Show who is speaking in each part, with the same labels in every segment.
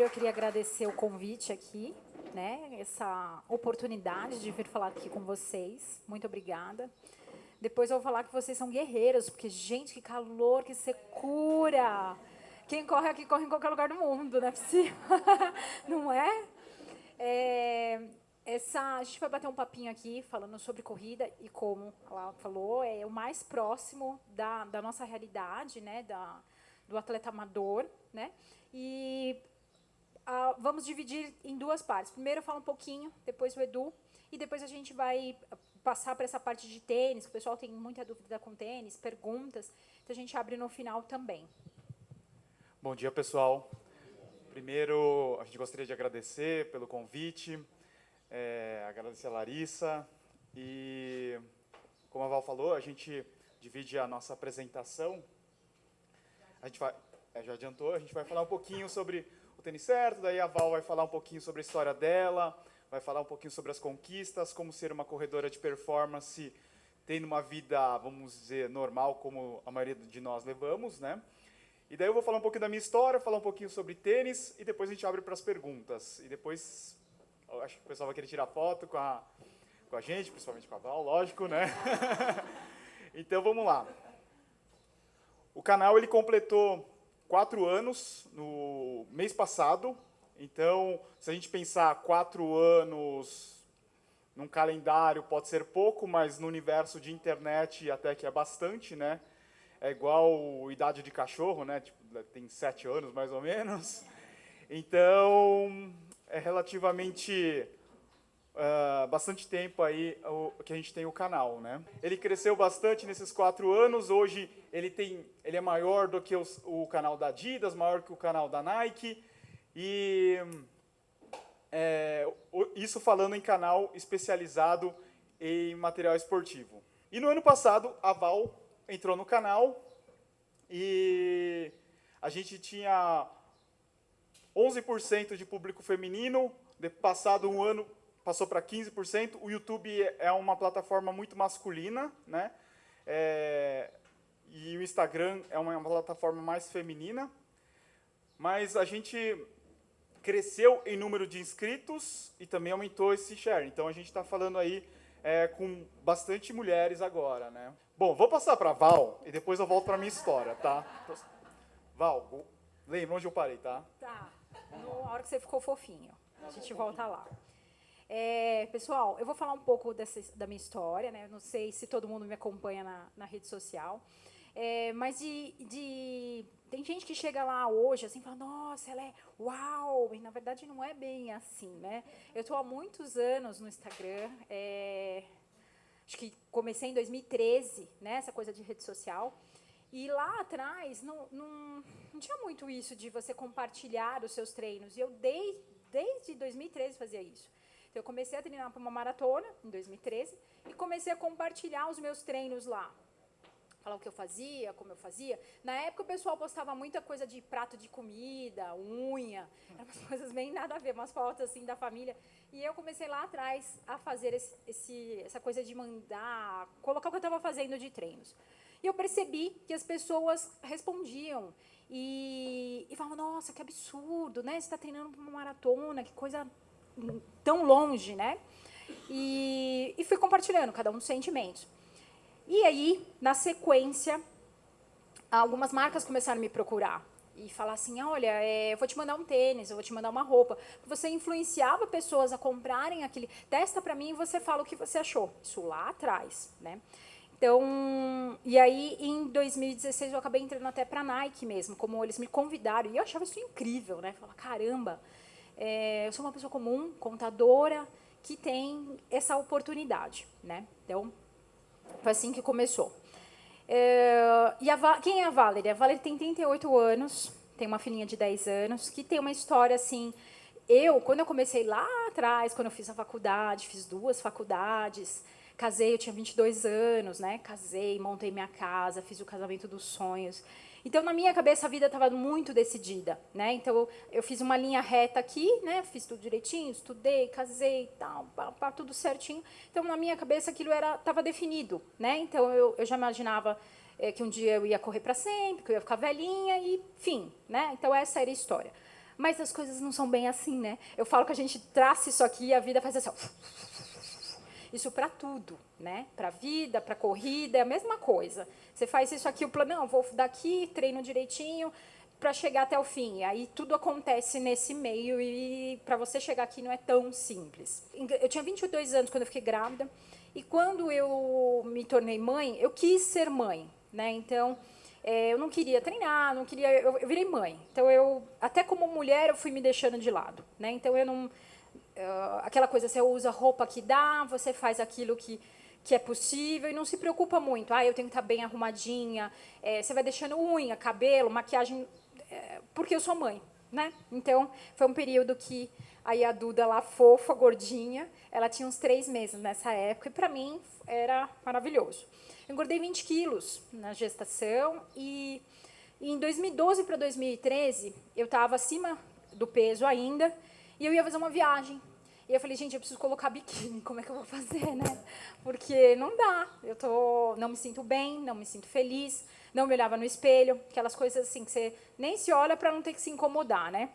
Speaker 1: eu queria agradecer o convite aqui, né? Essa oportunidade de vir falar aqui com vocês. Muito obrigada. Depois eu vou falar que vocês são guerreiros, porque, gente, que calor, que secura. Quem corre aqui corre em qualquer lugar do mundo, não é possível? Não é? A gente vai bater um papinho aqui falando sobre corrida e, como ela falou, é o mais próximo da nossa realidade, né, do atleta amador, né? E vamos dividir em duas partes. Primeiro eu falo um pouquinho, depois o Edu, e depois a gente vai passar para essa parte de tênis, que o pessoal tem muita dúvida com tênis, perguntas, então a gente abre no final também.
Speaker 2: Bom dia, pessoal. Primeiro, a gente gostaria de agradecer pelo convite, agradecer a Larissa, e, como a Val falou, a gente divide a nossa apresentação. A gente vai, já adiantou, a gente vai falar um pouquinho sobre o tênis certo, daí a Val vai falar um pouquinho sobre a história dela, vai falar um pouquinho sobre as conquistas, como ser uma corredora de performance, tendo uma vida, vamos dizer, normal, como a maioria de nós levamos, né? E daí eu vou falar um pouquinho da minha história, falar um pouquinho sobre tênis, e depois a gente abre para as perguntas. E depois, eu acho que o pessoal vai querer tirar foto com a gente, principalmente com a Val, lógico, né? Então, vamos lá. O canal, ele completou 4 anos no mês passado. Então, se a gente pensar 4 anos num calendário, pode ser pouco, mas no universo de internet até que é bastante, né? É igual idade de cachorro, né? Tipo, tem 7 anos, mais ou menos. Então, é relativamente bastante tempo aí que a gente tem o canal, né? Ele cresceu bastante nesses 4 anos. Hoje ele é maior do que o canal da Adidas, maior que o canal da Nike. E isso falando em canal especializado em material esportivo. E no ano passado, a Val entrou no canal e a gente tinha 11% de público feminino. Passado um ano, passou para 15%. O YouTube é uma plataforma muito masculina, né? E o Instagram é uma plataforma mais feminina. Mas a gente cresceu em número de inscritos e também aumentou esse share. Então, a gente está falando aí com bastante mulheres agora, né? Bom, vou passar para a Val e depois eu volto para a minha história, tá? Val, lembra onde eu parei, tá?
Speaker 1: Tá, na hora que você ficou fofinho. A gente volta lá. Pessoal, eu vou falar um pouco da minha história, né? Não sei se todo mundo me acompanha na rede social. Mas tem gente que chega lá hoje assim, fala, nossa, ela é uau, e na verdade não é bem assim, né? Eu estou há muitos anos no Instagram, acho que comecei em 2013, né, essa coisa de rede social, e lá atrás não tinha muito isso de você compartilhar os seus treinos, e eu desde 2013 fazia isso. Então, eu comecei a treinar para uma maratona, em 2013, e comecei a compartilhar os meus treinos lá. Falar o que eu fazia, como eu fazia. Na época, o pessoal postava muita coisa de prato de comida, unha, eram umas coisas bem nada a ver, umas fotos assim da família. E eu comecei lá atrás a fazer essa coisa de mandar, colocar o que eu estava fazendo de treinos. E eu percebi que as pessoas respondiam e falavam, nossa, que absurdo, né? Você está treinando para uma maratona, que coisa tão longe, né? E fui compartilhando cada um dos sentimentos. E aí, na sequência, algumas marcas começaram a me procurar e falar assim, olha, eu vou te mandar um tênis, eu vou te mandar uma roupa. Você influenciava pessoas a comprarem aquele, testa para mim e você fala o que você achou. Isso lá atrás, né? Então, e aí, em 2016, eu acabei entrando até para a Nike mesmo, como eles me convidaram. E eu achava isso incrível, né? Falar, caramba, eu sou uma pessoa comum, contadora, que tem essa oportunidade, né? Então, foi assim que começou. Quem é a Valerie? A Valerie tem 38 anos, tem uma filhinha de 10 anos, que tem uma história assim... Quando eu comecei lá atrás, quando eu fiz a faculdade, fiz 2 faculdades, casei, eu tinha 22 anos, né? Casei, montei minha casa, fiz o casamento dos sonhos. Então, na minha cabeça, a vida estava muito decidida, né? Então, eu fiz uma linha reta aqui, né? Fiz tudo direitinho, estudei, casei, tal, tudo certinho. Então, na minha cabeça, aquilo estava definido, né? Então, eu já imaginava que um dia eu ia correr para sempre, que eu ia ficar velhinha, e enfim, né? Então, essa era a história. Mas as coisas não são bem assim, né? Eu falo que a gente traça isso aqui e a vida faz assim, ó. Isso para tudo, né? Para a vida, para a corrida, é a mesma coisa. Você faz isso aqui, o plano, não, vou daqui, treino direitinho para chegar até o fim. E aí tudo acontece nesse meio e para você chegar aqui não é tão simples. Eu tinha 22 anos quando eu fiquei grávida e quando eu me tornei mãe, eu quis ser mãe, né? Então, eu não queria treinar, não queria, eu virei mãe. Então eu, até como mulher, eu fui me deixando de lado, né? Então eu não aquela coisa, você usa roupa que dá, você faz aquilo que é possível e não se preocupa muito. Eu tenho que estar bem arrumadinha. Você vai deixando unha, cabelo, maquiagem, porque eu sou mãe, né? Então, foi um período que aí a Duda lá, fofa, gordinha, ela tinha uns 3 meses nessa época e, para mim, era maravilhoso. Eu engordei 20 quilos na gestação e em 2012 para 2013, eu estava acima do peso ainda e eu ia fazer uma viagem. E eu falei, gente, eu preciso colocar biquíni, como é que eu vou fazer, né? Porque não dá, não me sinto bem, não me sinto feliz, não me olhava no espelho, aquelas coisas assim que você nem se olha para não ter que se incomodar, né?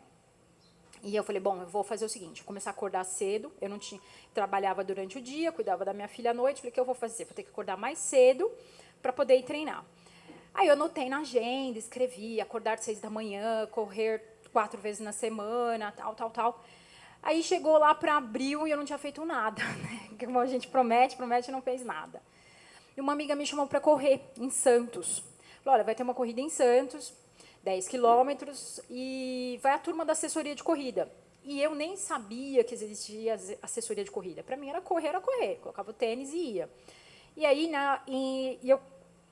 Speaker 1: E eu falei, bom, eu vou fazer o seguinte, vou começar a acordar cedo, eu não tinha, trabalhava durante o dia, cuidava da minha filha à noite, falei, o que eu vou fazer? Vou ter que acordar mais cedo para poder ir treinar. Aí eu anotei na agenda, escrevi, acordar às 6 da manhã, correr 4 vezes na semana, tal. Aí chegou lá para abril e eu não tinha feito nada, né? Como a gente promete e não fez nada. E uma amiga me chamou para correr em Santos. Falou, olha, vai ter uma corrida em Santos, 10 quilômetros, e vai a turma da assessoria de corrida. E eu nem sabia que existia assessoria de corrida. Para mim era correr. Colocava o tênis e ia. E aí,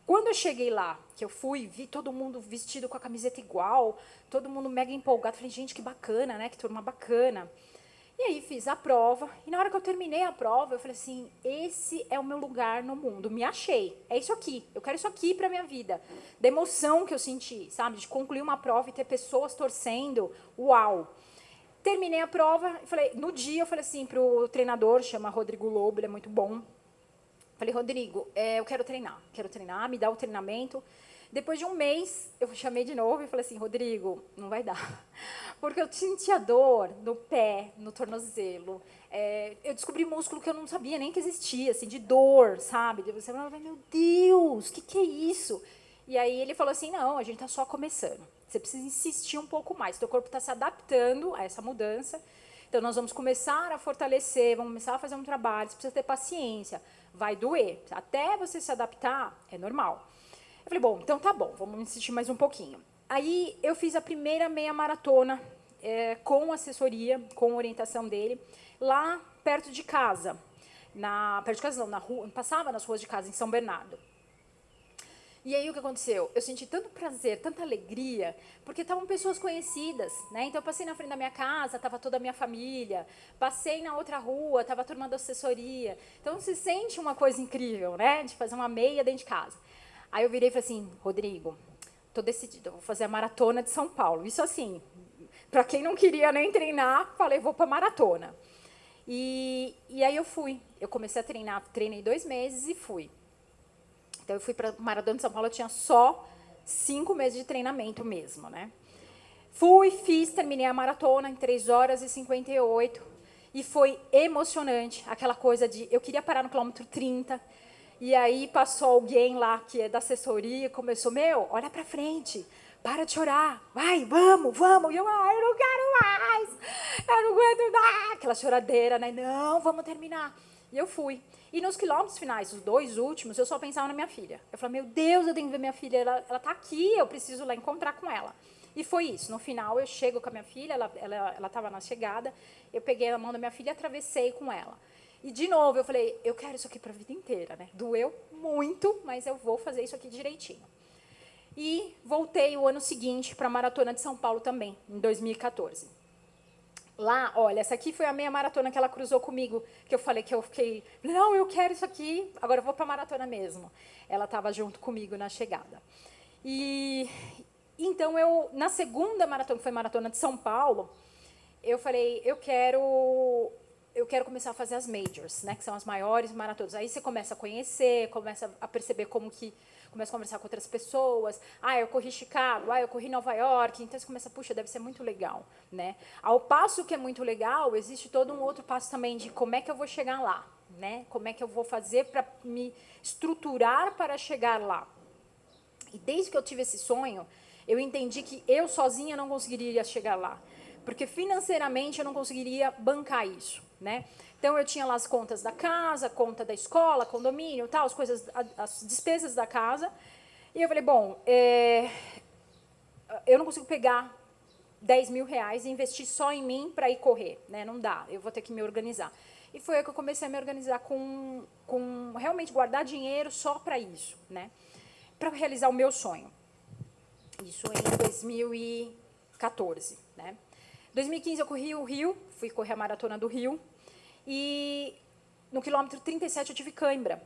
Speaker 1: quando eu cheguei lá, que eu fui, vi todo mundo vestido com a camiseta igual, todo mundo mega empolgado. Falei, gente, que bacana, né? Que turma bacana. E aí fiz a prova, e na hora que eu terminei a prova, eu falei assim, esse é o meu lugar no mundo, me achei, é isso aqui, eu quero isso aqui para minha vida. Da emoção que eu senti, sabe, de concluir uma prova e ter pessoas torcendo, uau. Terminei a prova, no dia eu falei assim pro treinador, chama Rodrigo Lobo, ele é muito bom. Falei, Rodrigo, eu quero treinar, me dá o treinamento. Depois de um mês, eu chamei de novo e falei assim, Rodrigo, não vai dar. Porque eu sentia dor no pé, no tornozelo. Eu descobri músculo que eu não sabia nem que existia, assim, de dor, sabe? Você falava, meu Deus, o que é isso? E aí ele falou assim, não, a gente está só começando. Você precisa insistir um pouco mais. Seu corpo está se adaptando a essa mudança. Então, nós vamos começar a fortalecer, vamos começar a fazer um trabalho. Você precisa ter paciência. Vai doer. Até você se adaptar, é normal. Eu falei, bom, então tá bom, vamos insistir mais um pouquinho. Aí eu fiz a primeira meia maratona com assessoria, com orientação dele, lá perto de casa. Perto de casa não, na rua, passava nas ruas de casa, em São Bernardo. E aí o que aconteceu? Eu senti tanto prazer, tanta alegria, porque estavam pessoas conhecidas, né? Então eu passei na frente da minha casa, estava toda a minha família, passei na outra rua, estava a turma da assessoria. Então se sente uma coisa incrível, né? De fazer uma meia dentro de casa. Aí eu virei e falei assim, Rodrigo, estou decidida, vou fazer a maratona de São Paulo. Isso assim, para quem não queria nem treinar, falei, vou para a maratona. E aí eu fui. Eu comecei a treinar, treinei 2 meses e fui. Então eu fui para a maratona de São Paulo, eu tinha só 5 meses de treinamento mesmo, né? Fui, terminei a maratona em 3 horas e 58. E foi emocionante, aquela coisa de, eu queria parar no quilômetro 30, e aí passou alguém lá, que é da assessoria, começou, olha para frente, para de chorar, vai, vamos. E eu não quero mais, eu não aguento mais. Aquela choradeira, né? Não, vamos terminar. E eu fui. E nos quilômetros finais, os 2 últimos, eu só pensava na minha filha. Eu falei, meu Deus, eu tenho que ver minha filha, ela tá aqui, eu preciso lá encontrar com ela. E foi isso. No final, eu chego com a minha filha, ela estava na chegada, eu peguei a mão da minha filha e atravessei com ela. E, de novo, eu falei, eu quero isso aqui para a vida inteira, né? Doeu muito, mas eu vou fazer isso aqui direitinho. E voltei o ano seguinte para a Maratona de São Paulo também, em 2014. Lá, olha, essa aqui foi a meia maratona que ela cruzou comigo, que eu falei que eu fiquei, não, eu quero isso aqui, agora eu vou para a maratona mesmo. Ela estava junto comigo na chegada. E então, na segunda maratona, que foi a Maratona de São Paulo, eu falei, eu quero eu quero começar a fazer as majors, né, que são as maiores maratonas. Aí você começa a conhecer, começa a perceber como que... Começa a conversar com outras pessoas. Eu corri Chicago, eu corri Nova York. Então, você começa, puxa, deve ser muito legal, né? Ao passo que é muito legal, existe todo um outro passo também de como é que eu vou chegar lá, né? Como é que eu vou fazer para me estruturar para chegar lá. E desde que eu tive esse sonho, eu entendi que eu sozinha não conseguiria chegar lá. Porque financeiramente eu não conseguiria bancar isso, né? Então, eu tinha lá as contas da casa, conta da escola, condomínio, tal, as coisas, as despesas da casa. E eu falei, bom, eu não consigo pegar 10 mil reais e investir só em mim para ir correr, né? Não dá, eu vou ter que me organizar. E foi aí que eu comecei a me organizar com realmente guardar dinheiro só para isso, né? Para realizar o meu sonho. Isso em 2014, né? Em 2015 eu corri o Rio, fui correr a maratona do Rio. E no quilômetro 37 eu tive cãibra.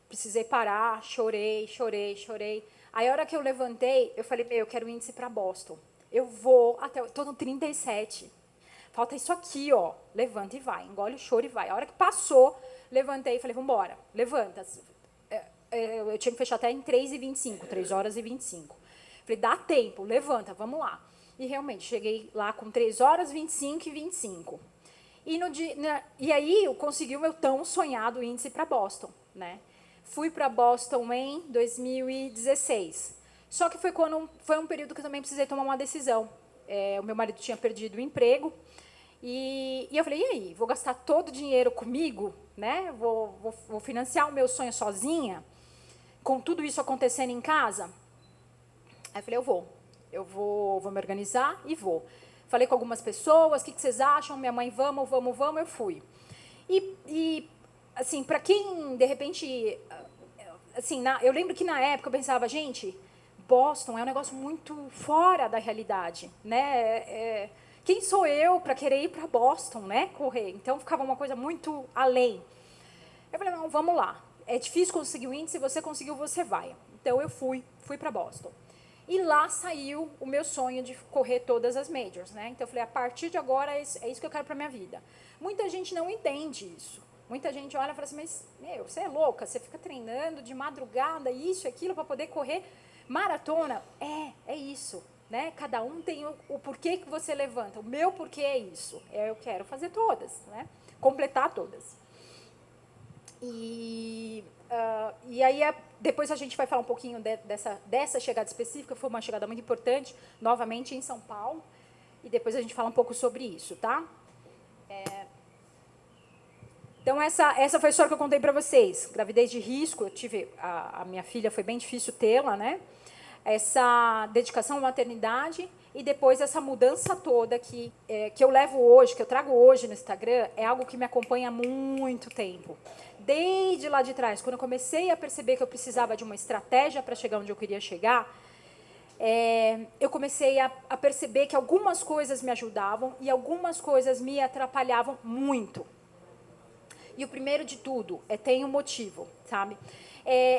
Speaker 1: Precisei parar, chorei. Aí, a hora que eu levantei, eu falei, eu quero índice para Boston. Eu vou até... Estou no 37. Falta isso aqui, ó. Levanta e vai. Engole o choro e vai. A hora que passou, levantei e falei, vamos embora. Levanta. Eu tinha que fechar até em 3h25, 3 horas e 25. Falei, dá tempo, levanta, vamos lá. E realmente, cheguei lá com 3 horas, 25 e 25. E aí eu consegui o meu tão sonhado índice para Boston, né? Fui para Boston em 2016. Só que foi um período que eu também precisei tomar uma decisão. O meu marido tinha perdido o emprego. E eu falei, e aí? Vou gastar todo o dinheiro comigo? Né? Vou financiar o meu sonho sozinha? Com tudo isso acontecendo em casa? Aí eu falei, eu vou me organizar e vou. Falei com algumas pessoas, o que vocês acham? Minha mãe, vamos, eu fui. E assim, para quem, de repente... Assim, eu lembro que, na época, eu pensava, gente, Boston é um negócio muito fora da realidade, né? Quem sou eu para querer ir para Boston, né? Correr? Então, ficava uma coisa muito além. Eu falei, não, vamos lá. É difícil conseguir o índice, se você conseguiu, você vai. Então, eu fui para Boston. E lá saiu o meu sonho de correr todas as majors, né? Então eu falei, a partir de agora é isso que eu quero para minha vida. Muita gente não entende isso. Muita gente olha e fala assim, mas, você é louca, você fica treinando de madrugada, isso, aquilo, para poder correr maratona. É isso, né? Cada um tem o porquê que você levanta. O meu porquê é isso. Eu quero fazer todas, né? Completar todas. E aí, depois a gente vai falar um pouquinho dessa chegada específica, foi uma chegada muito importante, novamente em São Paulo, e depois a gente fala um pouco sobre isso, tá? Então, essa foi a história que eu contei para vocês. Gravidez de risco, eu tive... A minha filha foi bem difícil tê-la, né? Essa dedicação à maternidade e depois essa mudança toda que eu levo hoje, que eu trago hoje no Instagram, é algo que me acompanha há muito tempo. Desde lá de trás, quando eu comecei a perceber que eu precisava de uma estratégia para chegar onde eu queria chegar, eu comecei a perceber que algumas coisas me ajudavam e algumas coisas me atrapalhavam muito. E o primeiro de tudo tem um motivo, sabe?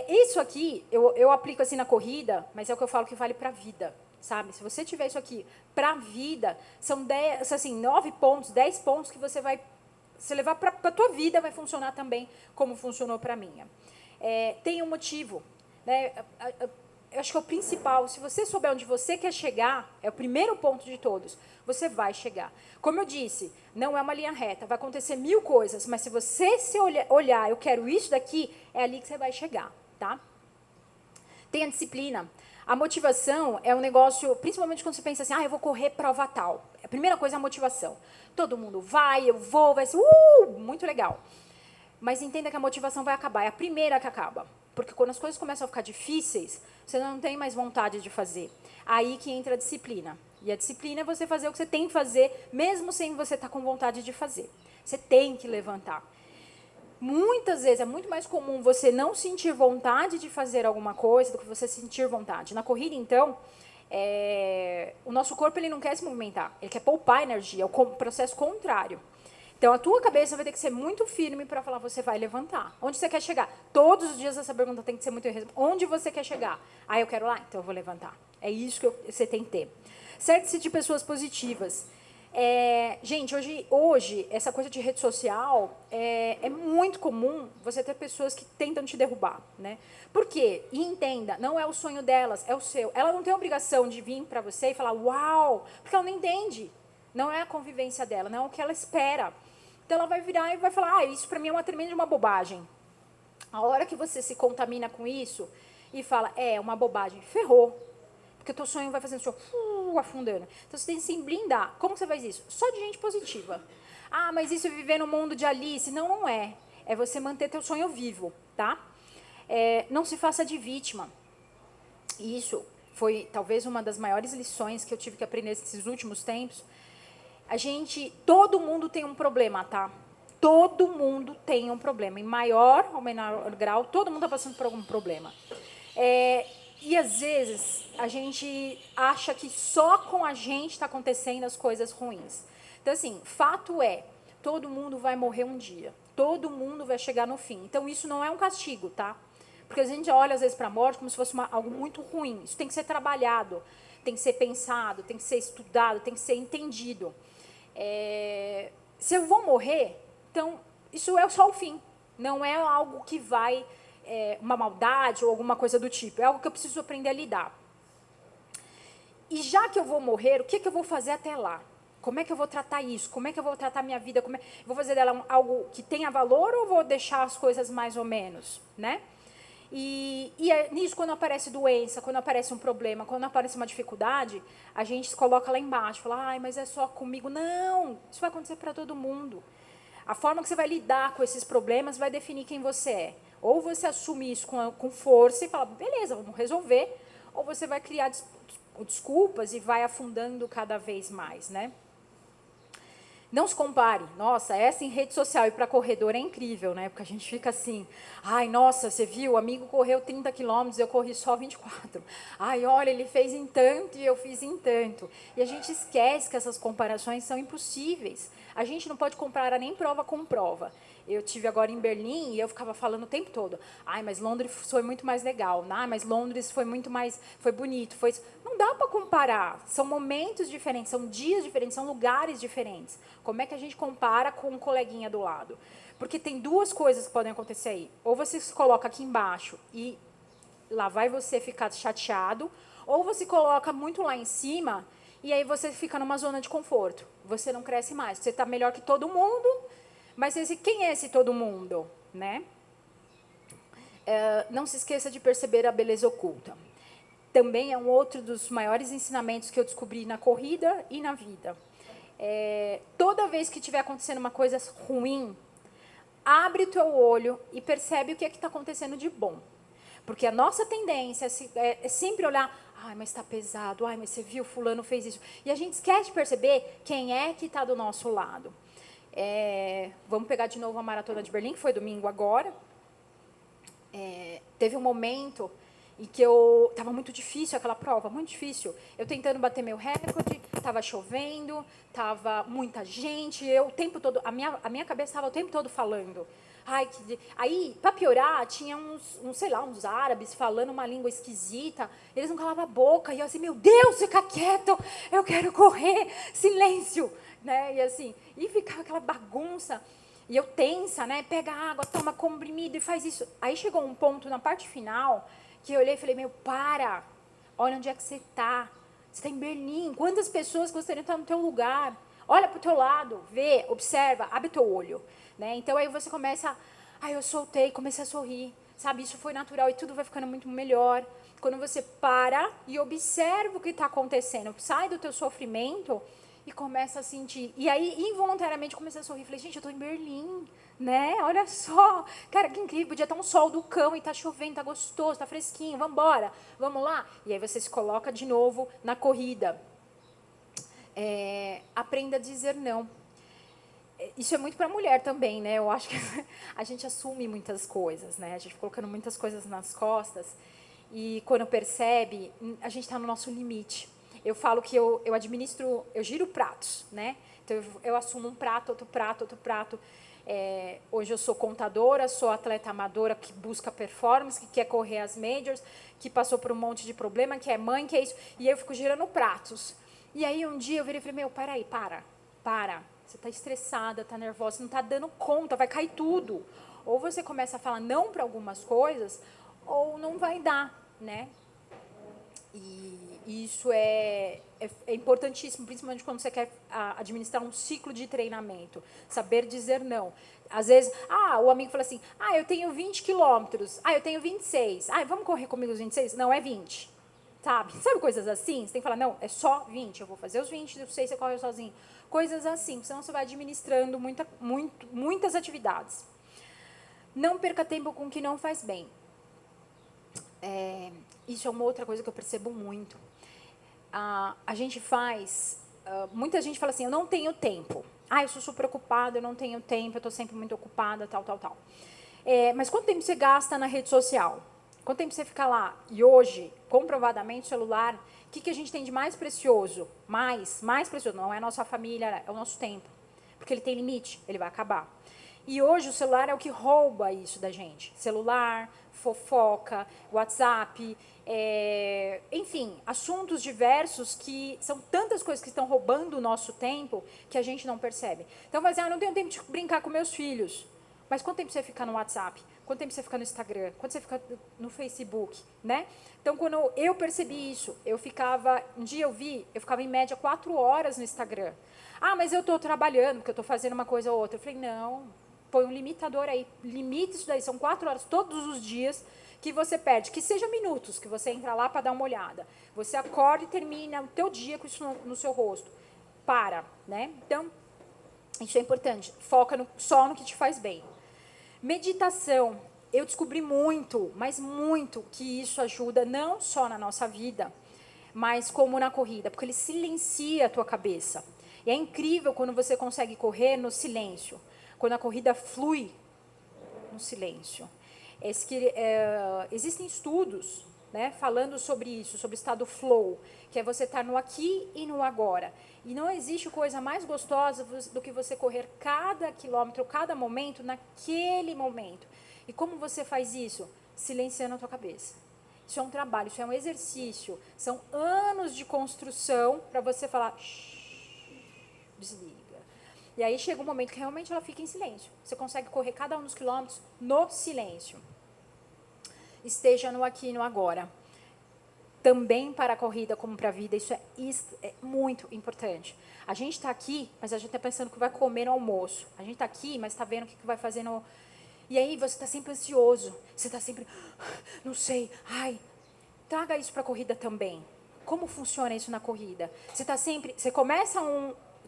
Speaker 1: Isso aqui, eu aplico assim na corrida, mas é o que eu falo que vale para a vida, sabe? Se você tiver isso aqui para a vida, são 9 pontos, 10 pontos que você vai... Se levar para a tua vida, vai funcionar também como funcionou para a minha. Tem um motivo, né? Eu acho que é o principal. Se você souber onde você quer chegar, é o primeiro ponto de todos, você vai chegar. Como eu disse, não é uma linha reta, vai acontecer 1000 coisas, mas se você olhar, eu quero isso daqui, é ali que você vai chegar, tá? Tem a disciplina. A motivação é um negócio, principalmente quando você pensa assim, eu vou correr prova tal. A primeira coisa é a motivação. Todo mundo vai, eu vou, vai ser muito legal. Mas entenda que a motivação vai acabar, é a primeira que acaba. Porque quando as coisas começam a ficar difíceis, você não tem mais vontade de fazer. Aí que entra a disciplina. E a disciplina é você fazer o que você tem que fazer, mesmo sem você estar com vontade de fazer. Você tem que levantar. Muitas vezes é muito mais comum você não sentir vontade de fazer alguma coisa do que você sentir vontade. Na corrida, então, o nosso corpo ele não quer se movimentar, ele quer poupar energia, é o processo contrário. Então, a tua cabeça vai ter que ser muito firme para falar, você vai levantar. Onde você quer chegar? Todos os dias essa pergunta tem que ser muito... Onde você quer chegar? Eu quero lá, então eu vou levantar. É isso que você tem que ter. Certo-se de pessoas positivas. Gente, hoje, essa coisa de rede social é muito comum você ter pessoas que tentam te derrubar, né? Por quê? E entenda, não é o sonho delas, é o seu. Ela não tem a obrigação de vir para você e falar, uau, porque ela não entende. Não é a convivência dela, não é o que ela espera. Então, ela vai virar e vai falar, isso para mim é uma tremenda uma bobagem. A hora que você se contamina com isso e fala, uma bobagem, ferrou. Porque o teu sonho vai fazendo afundando. Então, você tem que se blindar. Como você faz isso? Só de gente positiva. Ah, mas isso é viver no mundo de Alice. Não, não é. É você manter teu sonho vivo, tá? Não se faça de vítima. Isso foi, talvez, uma das maiores lições que eu tive que aprender nesses últimos tempos. Todo mundo tem um problema, tá? Todo mundo tem um problema. Em maior ou menor grau, todo mundo está passando por algum problema. E, às vezes, a gente acha que só com a gente está acontecendo as coisas ruins. Então, assim, fato é, todo mundo vai morrer um dia. Todo mundo vai chegar no fim. Então, isso não é um castigo, tá? Porque a gente olha, às vezes, para a morte como se fosse algo muito ruim. Isso tem que ser trabalhado, tem que ser pensado, tem que ser estudado, tem que ser entendido. Se eu vou morrer, então, isso é só o fim. Não é algo que vai... uma maldade ou alguma coisa do tipo. É algo que eu preciso aprender a lidar. E já que eu vou morrer, o que eu vou fazer até lá? Como é que eu vou tratar isso? Como é que eu vou tratar minha vida? Vou fazer dela algo que tenha valor ou vou deixar as coisas mais ou menos? Né? E nisso, quando aparece doença, quando aparece um problema, quando aparece uma dificuldade, a gente se coloca lá embaixo. Fala, mas é só comigo. Não, isso vai acontecer para todo mundo. A forma que você vai lidar com esses problemas vai definir quem você é. Ou você assume isso com força e fala, beleza, vamos resolver. Ou você vai criar desculpas e vai afundando cada vez mais, né? Não se compare. Nossa, essa em rede social e para corredor é incrível, né? Porque a gente fica assim, ai, nossa, você viu, o amigo correu 30 quilômetros, eu corri só 24. Ai, olha, ele fez em tanto e eu fiz em tanto. E a gente esquece que essas comparações são impossíveis. A gente não pode comparar nem prova com prova. Eu tive agora em Berlim e eu ficava falando o tempo todo, ai, mas Londres foi muito mais legal, mas Londres foi muito mais, foi bonito, foi... Não dá para comparar, são momentos diferentes, são dias diferentes, são lugares diferentes. Como é que a gente compara com um coleguinha do lado? Porque tem duas coisas que podem acontecer aí. Ou você se coloca aqui embaixo e lá vai você ficar chateado, ou você coloca muito lá em cima e aí você fica numa zona de conforto. Você não cresce mais, você está melhor que todo mundo. Mas quem é esse todo mundo? Né? Não se esqueça de perceber a beleza oculta. Também é um outro dos maiores ensinamentos que eu descobri na corrida e na vida. Toda vez que estiver acontecendo uma coisa ruim, abre o teu olho e percebe o que está acontecendo de bom. Porque a nossa tendência é sempre olhar, ai, mas está pesado, ai, mas você viu, fulano fez isso. E a gente esquece de perceber quem é que está do nosso lado. Vamos pegar de novo a Maratona de Berlim, que foi domingo agora. Teve um momento em que estava muito difícil aquela prova, muito difícil. Eu tentando bater meu recorde, estava chovendo, estava muita gente, eu o tempo todo, a minha cabeça estava o tempo todo falando. Aí, para piorar, tinha uns árabes falando uma língua esquisita, eles não calavam a boca, e eu assim, meu Deus, fica quieto, eu quero correr, silêncio. Né? E ficava aquela bagunça, e eu tensa, né? Pega água, toma comprimido e faz isso. Aí chegou um ponto na parte final que eu olhei e falei, olha onde é que você está. Você está em Berlim, quantas pessoas gostariam de estar no teu lugar? Olha para o teu lado, vê, observa, abre teu olho. Né? Então, aí você começa, eu soltei, comecei a sorrir, sabe? Isso foi natural e tudo vai ficando muito melhor. Quando você para e observa o que está acontecendo, sai do teu sofrimento e começa a sentir. E aí, involuntariamente, comecei a sorrir. Falei, gente, eu estou em Berlim, né? Olha só. Cara, que incrível. Podia estar um sol do cão e está chovendo, está gostoso, está fresquinho. Vamos embora, vamos lá? E aí você se coloca de novo na corrida. Aprenda a dizer não. Isso é muito para a mulher também, né? Eu acho que a gente assume muitas coisas, né? A gente fica colocando muitas coisas nas costas e quando percebe, a gente está no nosso limite. Eu falo que eu giro pratos, né? Então, eu assumo um prato, outro prato, outro prato. Hoje eu sou contadora, sou atleta amadora que busca performance, que quer correr as majors, que passou por um monte de problema, que é mãe, que é isso. E eu fico girando pratos. E aí, um dia, eu virei e falei, para. para. Você está estressada, está nervosa, você não está dando conta, vai cair tudo. Ou você começa a falar não para algumas coisas, ou não vai dar, né? E isso é importantíssimo, principalmente quando você quer administrar um ciclo de treinamento. Saber dizer não. Às vezes, o amigo fala assim, eu tenho 20 quilômetros, eu tenho 26. Vamos correr comigo os 26? Não, é 20. Sabe coisas assim? Você tem que falar, não, é só 20, eu vou fazer os 20, os 6 você corre sozinho. Coisas assim, senão você vai administrando muitas atividades. Não perca tempo com o que não faz bem. Isso é uma outra coisa que eu percebo muito. A gente faz... muita gente fala assim, eu não tenho tempo. Eu sou super ocupada, eu não tenho tempo, eu estou sempre muito ocupada, tal. Mas quanto tempo você gasta na rede social? Quanto tempo você fica lá? E hoje, comprovadamente, o celular, o que a gente tem de mais precioso? Mais precioso, não é a nossa família, é o nosso tempo. Porque ele tem limite, ele vai acabar. E hoje o celular é o que rouba isso da gente. Celular, fofoca, WhatsApp, enfim, assuntos diversos que são tantas coisas que estão roubando o nosso tempo que a gente não percebe. Então, vai dizer, eu não tenho tempo de brincar com meus filhos. Mas quanto tempo você fica no WhatsApp? Quanto tempo você fica no Instagram? Quanto você fica no Facebook? Né? Então, quando eu percebi isso, um dia eu ficava em média 4 horas no Instagram. Mas eu estou trabalhando, porque eu estou fazendo uma coisa ou outra. Eu falei, não, põe um limitador aí. Limite isso daí, são 4 horas todos os dias que você perde. Que seja minutos, que você entra lá para dar uma olhada. Você acorda e termina o teu dia com isso no seu rosto. Para, né? Então, isso é importante. Foca só no que te faz bem. Meditação. Eu descobri muito, mas muito, que isso ajuda não só na nossa vida, mas como na corrida, porque ele silencia a tua cabeça. E é incrível quando você consegue correr no silêncio, quando a corrida flui no silêncio. Existem estudos, né, falando sobre isso, sobre o estado flow, que é você estar no aqui e no agora. E não existe coisa mais gostosa do que você correr cada quilômetro, cada momento, naquele momento. E como você faz isso? Silenciando a tua cabeça. Isso é um trabalho, isso é um exercício. São anos de construção para você falar, desliga. E aí chega um momento que realmente ela fica em silêncio. Você consegue correr cada um dos quilômetros no silêncio. Esteja no aqui e no agora. Também para a corrida, como para a vida, isso é muito importante. A gente está aqui, mas a gente está pensando o que vai comer no almoço. A gente está aqui, mas está vendo o que vai fazer no... E aí você está sempre ansioso. Você está sempre, não sei, traga isso para a corrida também. Como funciona isso na corrida? Você começa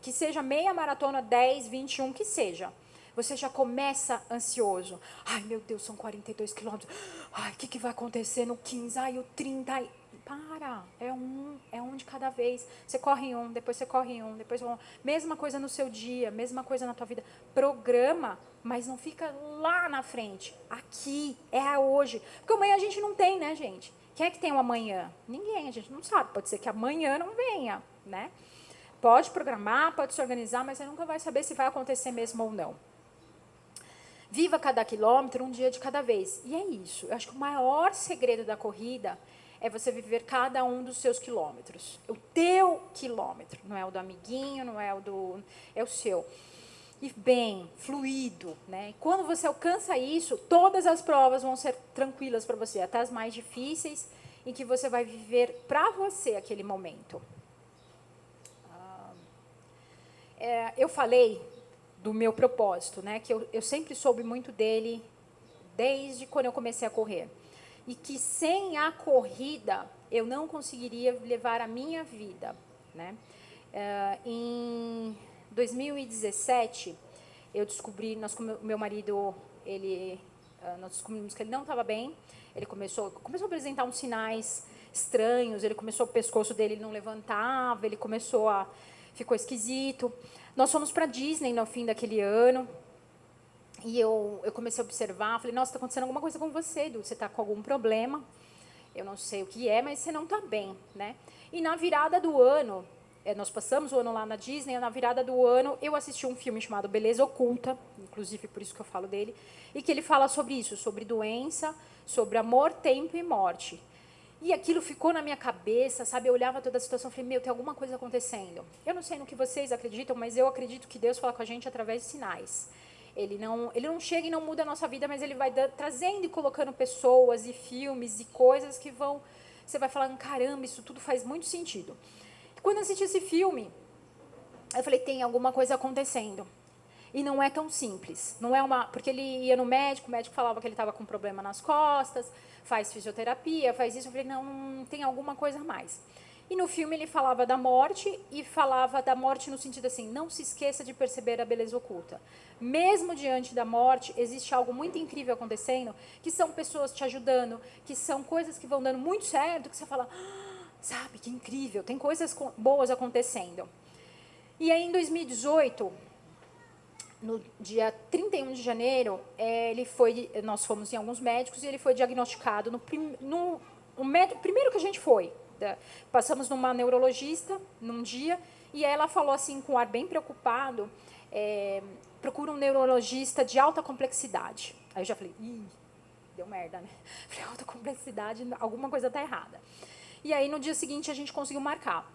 Speaker 1: que seja meia maratona, 10, 21, que seja. Você já começa ansioso. Meu Deus, são 42 quilômetros. O que vai acontecer no 15? O 30. Para, é um de cada vez. Você corre um, depois você corre um, depois um. Mesma coisa no seu dia, mesma coisa na tua vida. Programa, mas não fica lá na frente. Aqui, é hoje. Porque amanhã a gente não tem, né, gente? Quem é que tem um amanhã? Ninguém, a gente não sabe. Pode ser que amanhã não venha, né? Pode programar, pode se organizar, mas você nunca vai saber se vai acontecer mesmo ou não. Viva cada quilômetro, um dia de cada vez. E é isso. Eu acho que o maior segredo da corrida é você viver cada um dos seus quilômetros. O teu quilômetro. Não é o do amiguinho, não é o do... É o seu. E bem, fluido. Né? E quando você alcança isso, todas as provas vão ser tranquilas para você. Até as mais difíceis, em que você vai viver para você aquele momento. Eu falei do meu propósito, né? Que eu sempre soube muito dele desde quando eu comecei a correr. E que sem a corrida eu não conseguiria levar a minha vida, né? Em 2017, eu descobri, meu marido, nós descobrimos que ele não estava bem. Ele começou a apresentar uns sinais estranhos. Ele o pescoço dele não levantava. Ele ficou esquisito. Nós fomos para a Disney no fim daquele ano. E eu comecei a observar, falei, nossa, está acontecendo alguma coisa com você, Edu, você está com algum problema, eu não sei o que é, mas você não está bem, né? E na virada do ano, nós passamos o ano lá na Disney, e na virada do ano eu assisti um filme chamado Beleza Oculta, inclusive por isso que eu falo dele, e que ele fala sobre isso, sobre doença, sobre amor, tempo e morte. E aquilo ficou na minha cabeça, sabe? Eu olhava toda a situação e falei, meu, tem alguma coisa acontecendo. Eu não sei no que vocês acreditam, mas eu acredito que Deus fala com a gente através de sinais. Ele não chega e não muda a nossa vida, mas ele vai trazendo e colocando pessoas e filmes e coisas que vão... Você vai falando, caramba, isso tudo faz muito sentido. Quando eu assisti esse filme, eu falei, tem alguma coisa acontecendo. E não é tão simples. Não é porque ele ia no médico, o médico falava que ele estava com problema nas costas, faz fisioterapia, faz isso. Eu falei, não, tem alguma coisa a mais. E no filme ele falava da morte, e falava da morte no sentido assim, não se esqueça de perceber a beleza oculta. Mesmo diante da morte, existe algo muito incrível acontecendo, que são pessoas te ajudando, que são coisas que vão dando muito certo, que você fala, sabe, que incrível, tem coisas boas acontecendo. E aí, em 2018, no dia 31 de janeiro, nós fomos em alguns médicos e ele foi diagnosticado primeiro que a gente foi. Passamos numa neurologista num dia e ela falou assim, com um ar bem preocupado, procura um neurologista de alta complexidade. Aí eu já falei, deu merda, né? Falei, alta complexidade, alguma coisa está errada. E aí, no dia seguinte, a gente conseguiu marcar.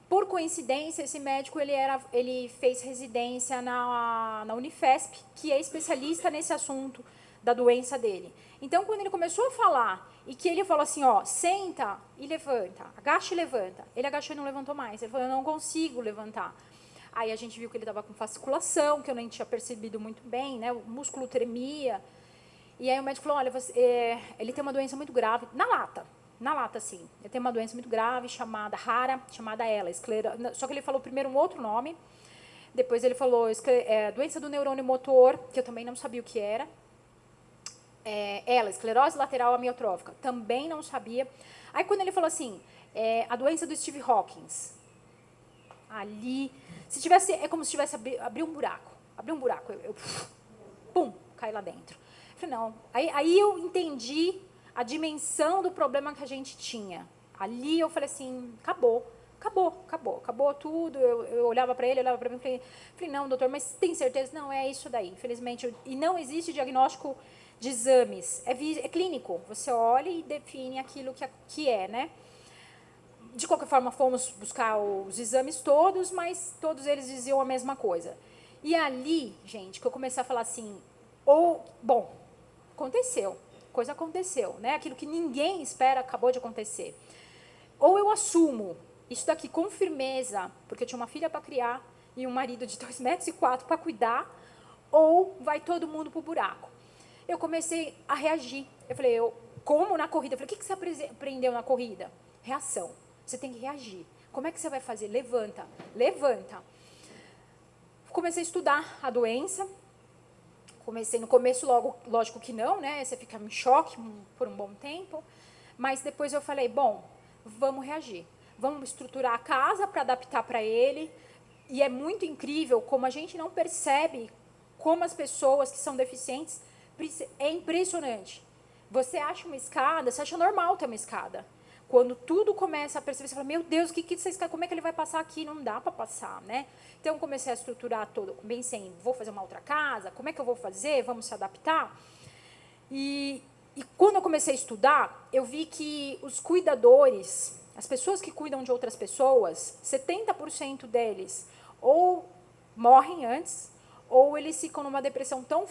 Speaker 1: Por coincidência, esse médico ele fez residência na Unifesp, que é especialista nesse assunto da doença dele. Então, quando ele começou a falar, e que ele falou assim, senta e levanta, agacha e levanta. Ele agachou e não levantou mais. Ele falou, eu não consigo levantar. Aí a gente viu que ele estava com fasciculação, que eu nem tinha percebido muito bem, né? O músculo tremia. E aí o médico falou, olha, ele tem uma doença muito grave, na lata, assim. Ele tem uma doença muito grave, rara, chamada ELA, só que ele falou primeiro um outro nome, depois ele falou doença do neurônio motor, que eu também não sabia o que era. ELA, esclerose lateral amiotrófica, também não sabia. Aí quando ele falou assim, a doença do Steve Hawkins, ali, é como se tivesse abrir um buraco, eu pum, caí lá dentro. Eu falei, não, aí eu entendi a dimensão do problema que a gente tinha. Ali eu falei assim, acabou tudo. Eu olhava para ele, olhava para mim, falei, não, doutor, mas tem certeza? Não, é isso daí, infelizmente. E não existe diagnóstico de exames, é clínico. Você olha e define aquilo que é, né? De qualquer forma, fomos buscar os exames todos, mas todos eles diziam a mesma coisa. E ali, gente, que eu comecei a falar assim, bom, coisa aconteceu, né? Aquilo que ninguém espera acabou de acontecer. Ou eu assumo isso daqui com firmeza, porque eu tinha uma filha para criar e um marido de 2,4 metros para cuidar, ou vai todo mundo pro buraco. Eu comecei a reagir. Eu falei, como na corrida? Eu falei, o que você aprendeu na corrida? Reação. Você tem que reagir. Como é que você vai fazer? Levanta. Comecei a estudar a doença. Comecei no começo, lógico que não, né? Você fica em choque por um bom tempo. Mas depois eu falei, bom, vamos reagir. Vamos estruturar a casa para adaptar para ele. E é muito incrível como a gente não percebe como as pessoas que são deficientes... É impressionante. Você acha uma escada, você acha normal ter uma escada. Quando tudo começa a perceber, você fala, meu Deus, essa escada, como é que ele vai passar aqui? Não dá para passar, né? Então, eu comecei a estruturar todo, pensei, vou fazer uma outra casa, como é que eu vou fazer? Vamos se adaptar? E quando eu comecei a estudar, eu vi que os cuidadores, as pessoas que cuidam de outras pessoas, 70% deles ou morrem antes, ou eles ficam numa depressão tão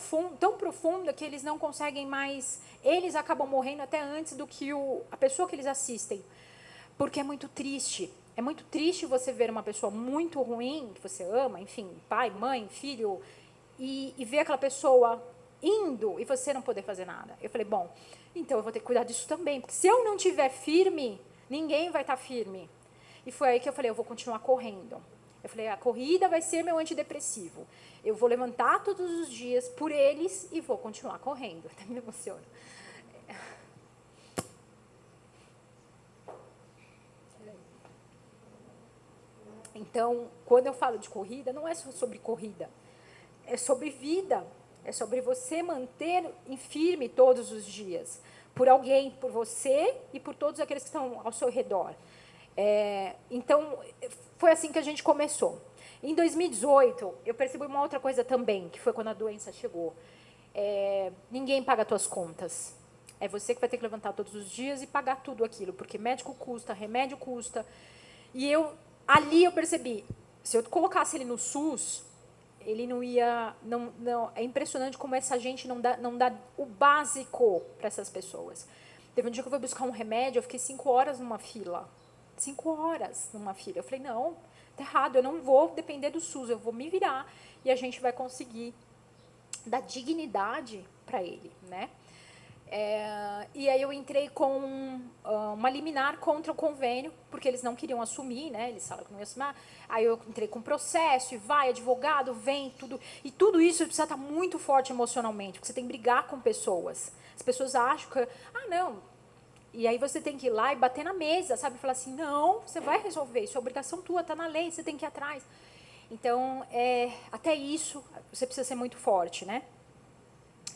Speaker 1: profunda que eles não conseguem mais, eles acabam morrendo até antes do que a pessoa que eles assistem. Porque é muito triste. É muito triste você ver uma pessoa muito ruim, que você ama, enfim, pai, mãe, filho, e ver aquela pessoa indo e você não poder fazer nada. Eu falei, bom, então eu vou ter que cuidar disso também, porque se eu não estiver firme, ninguém vai estar firme. E foi aí que eu falei, eu vou continuar correndo. Eu falei, a corrida vai ser meu antidepressivo. Eu vou levantar todos os dias por eles e vou continuar correndo. Até me emociono. Então, quando eu falo de corrida, não é só sobre corrida. É sobre vida. É sobre você manter em firme todos os dias. Por alguém, por você e por todos aqueles que estão ao seu redor. Então, foi assim que a gente começou. Em 2018, eu percebi uma outra coisa também, que foi quando a doença chegou. Ninguém paga as tuas contas. É você que vai ter que levantar todos os dias e pagar tudo aquilo, porque médico custa, remédio custa. E ali eu percebi, se eu colocasse ele no SUS, ele não ia... é impressionante como essa gente não dá o básico para essas pessoas. Teve um dia que eu fui buscar um remédio, eu fiquei 5 horas numa fila. 5 horas numa fila. Eu falei, não, tá errado, eu não vou depender do SUS, eu vou me virar e a gente vai conseguir dar dignidade para ele, né? E aí eu entrei com uma liminar contra o convênio, porque eles não queriam assumir, né? Eles falaram que não ia assumir. Aí eu entrei com processo, e vai, advogado, vem, tudo. E tudo isso precisa estar muito forte emocionalmente, porque você tem que brigar com pessoas. As pessoas acham que, não. E aí você tem que ir lá e bater na mesa, sabe? Falar assim, não, você vai resolver, isso é obrigação tua, está na lei, você tem que ir atrás. Então, até isso, você precisa ser muito forte, né?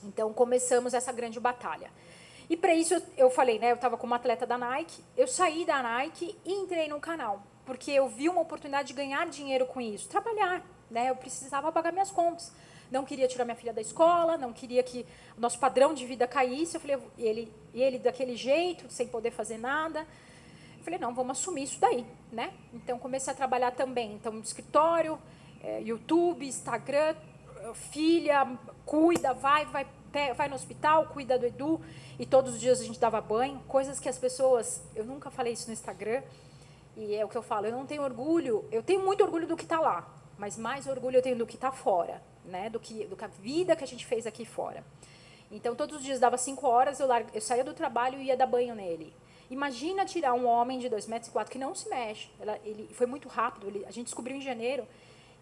Speaker 1: Então, começamos essa grande batalha. E para isso, eu falei, né? Eu estava como atleta da Nike, eu saí da Nike e entrei no canal, porque eu vi uma oportunidade de ganhar dinheiro com isso, trabalhar, né? Eu precisava pagar minhas contas. Não queria tirar minha filha da escola, não queria que o nosso padrão de vida caísse. Eu falei, ele daquele jeito, sem poder fazer nada. Eu falei, não, vamos assumir isso daí, né? Então, comecei a trabalhar também. Então, no escritório, YouTube, Instagram, filha, cuida, vai no hospital, cuida do Edu. E todos os dias a gente dava banho. Coisas que as pessoas... Eu nunca falei isso no Instagram. E é o que eu falo, eu não tenho orgulho. Eu tenho muito orgulho do que está lá. Mas mais orgulho eu tenho do que está fora, né? Do que a vida que a gente fez aqui fora. Então, todos os dias dava 5 horas, eu saía do trabalho e ia dar banho nele. Imagina tirar um homem de 2,4 metros que não se mexe. Ele foi muito rápido, a gente descobriu em janeiro.